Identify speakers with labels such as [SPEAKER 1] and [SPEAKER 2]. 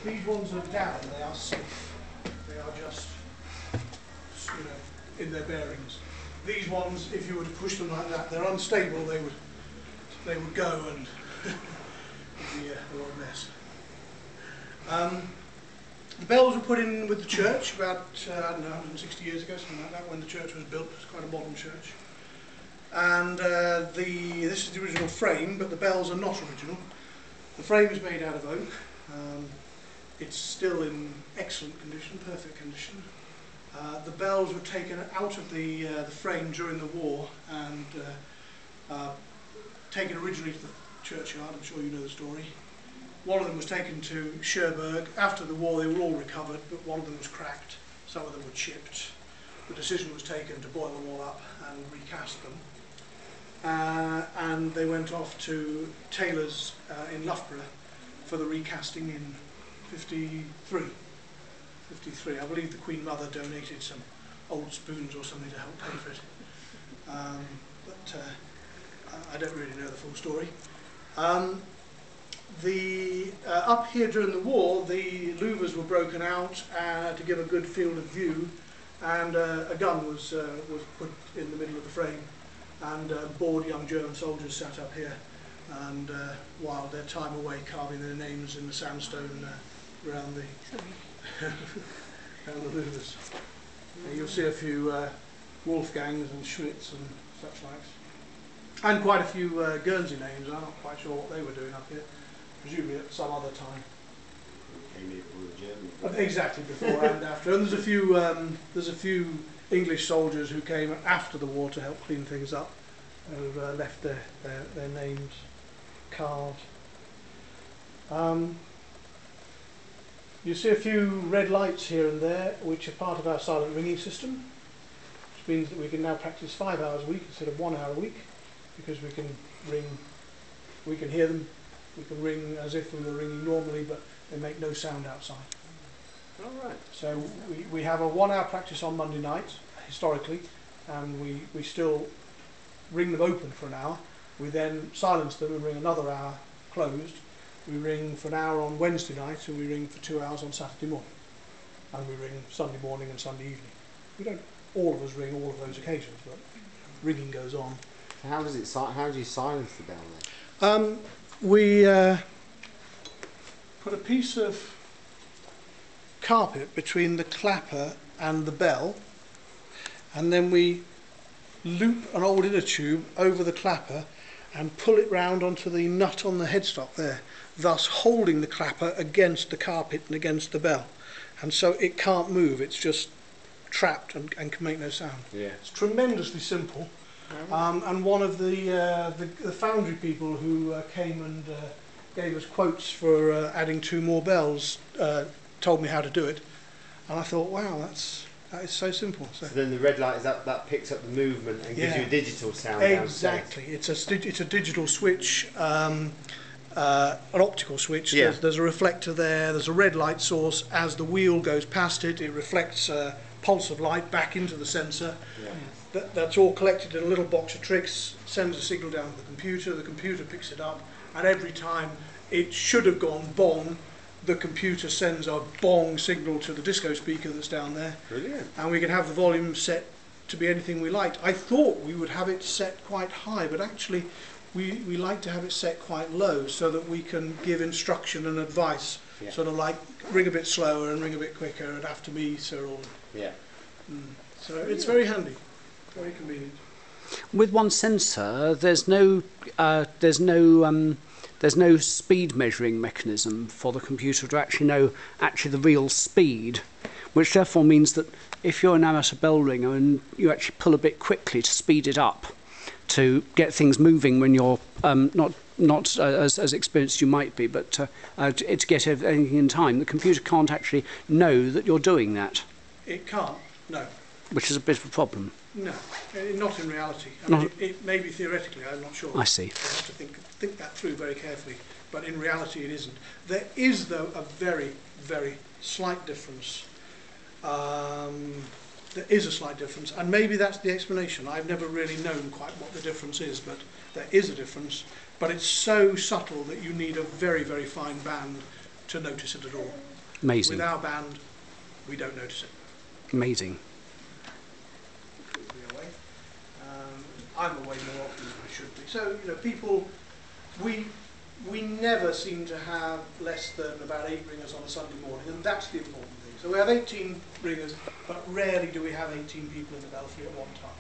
[SPEAKER 1] These ones are down, they are safe. They are just, you know, in their bearings. These ones, if you were to push them like that, they're unstable, they would go and it'd be a lot of mess. The bells were put in with the church about, I don't know, 160 years ago, something like that, when the church was built. It's quite a modern church. And this is the original frame, but the bells are not original. The frame is made out of oak. It's still in excellent condition, perfect condition. The bells were taken out of the frame during the war and taken originally to the churchyard. I'm sure you know the story. One of them was taken to Cherbourg. After the war they were all recovered, but one of them was cracked, some of them were chipped. The decision was taken to boil them all up and recast them. And they went off to tailors in Loughborough for the recasting in 53. I believe the Queen Mother donated some old spoons or something to help pay for it. But I don't really know the full story. Up here during the war, the louvers were broken out to give a good field of view, and a gun was put in the middle of the frame, and bored young German soldiers sat up here and whiled their time away carving their names in the sandstone around the around the louvers. You'll see a few Wolfgangs and Schwitz and such likes, and quite a few Guernsey names. I'm not quite sure what they were doing up here, presumably at some other time.
[SPEAKER 2] Came here before the Germans.
[SPEAKER 1] Exactly, before and after. And there's a few English soldiers who came after the war to help clean things up, who left their names carved. You see a few red lights here and there, which are part of our silent ringing system, which means that we can now practice 5 hours a week instead of 1 hour a week, because we can hear them, we can ring as if we were ringing normally, but they make no sound outside.
[SPEAKER 2] All right.
[SPEAKER 1] So we have a 1 hour practice on Monday night, historically, and we still ring them open for an hour. We then silence them and ring another hour closed. We ring for an hour on Wednesday night, and we ring for 2 hours on Saturday morning. And we ring Sunday morning and Sunday evening. We don't all of us ring all of those occasions, but ringing goes on.
[SPEAKER 2] How do you silence the bell then?
[SPEAKER 1] We put a piece of carpet between the clapper and the bell, and then we loop an old inner tube over the clapper and pull it round onto the nut on the headstock there, thus holding the clapper against the carpet and against the bell. And so it can't move, it's just trapped and can make no sound.
[SPEAKER 2] Yeah.
[SPEAKER 1] It's tremendously simple. And one of the foundry people who came and gave us quotes for adding 2 more bells told me how to do it. And I thought, wow, that is so simple. So
[SPEAKER 2] then the red light, that picks up the movement and gives you a digital sound.
[SPEAKER 1] Exactly.
[SPEAKER 2] Downstairs.
[SPEAKER 1] It's a digital switch, an optical switch.
[SPEAKER 2] Yeah.
[SPEAKER 1] There's a reflector there. There's a red light source. As the wheel goes past it, it reflects a pulse of light back into the sensor.
[SPEAKER 2] Yeah.
[SPEAKER 1] That's all collected in a little box of tricks. Sends a signal down to the computer. The computer picks it up, and every time it should have gone bong, the computer sends a bong signal to the disco speaker that's down there.
[SPEAKER 2] Brilliant.
[SPEAKER 1] And we can have the volume set to be anything we liked. I thought we would have it set quite high, but actually we like to have it set quite low so that we can give instruction and advice.
[SPEAKER 2] Yeah.
[SPEAKER 1] Sort of like ring a bit slower and ring a bit quicker, and after me, sir. Or
[SPEAKER 2] yeah.
[SPEAKER 1] So it's very handy, very convenient.
[SPEAKER 3] With one sensor, there's no speed measuring mechanism for the computer to actually know the real speed, which therefore means that if you're an amateur bell ringer and you actually pull a bit quickly to speed it up to get things moving when you're not as experienced as you might be, but to get everything in time, the computer can't actually know that you're doing that.
[SPEAKER 1] It can't, no.
[SPEAKER 3] Which is a bit of a problem.
[SPEAKER 1] No, not in reality. I mean, it may be theoretically, I'm not sure.
[SPEAKER 3] I see.
[SPEAKER 1] I have to think that through very carefully, but in reality it isn't. There is, though, a very, very slight difference. There is a slight difference, and maybe that's the explanation. I've never really known quite what the difference is, but there is a difference, but it's so subtle that you need a very, very fine band to notice it at all.
[SPEAKER 3] Amazing.
[SPEAKER 1] With our band, we don't notice it.
[SPEAKER 3] Amazing.
[SPEAKER 1] I'm away more often than I should be. So, you know, people, we never seem to have less than about 8 ringers on a Sunday morning, and that's the important thing. So we have 18 ringers, but rarely do we have 18 people in the belfry at one time.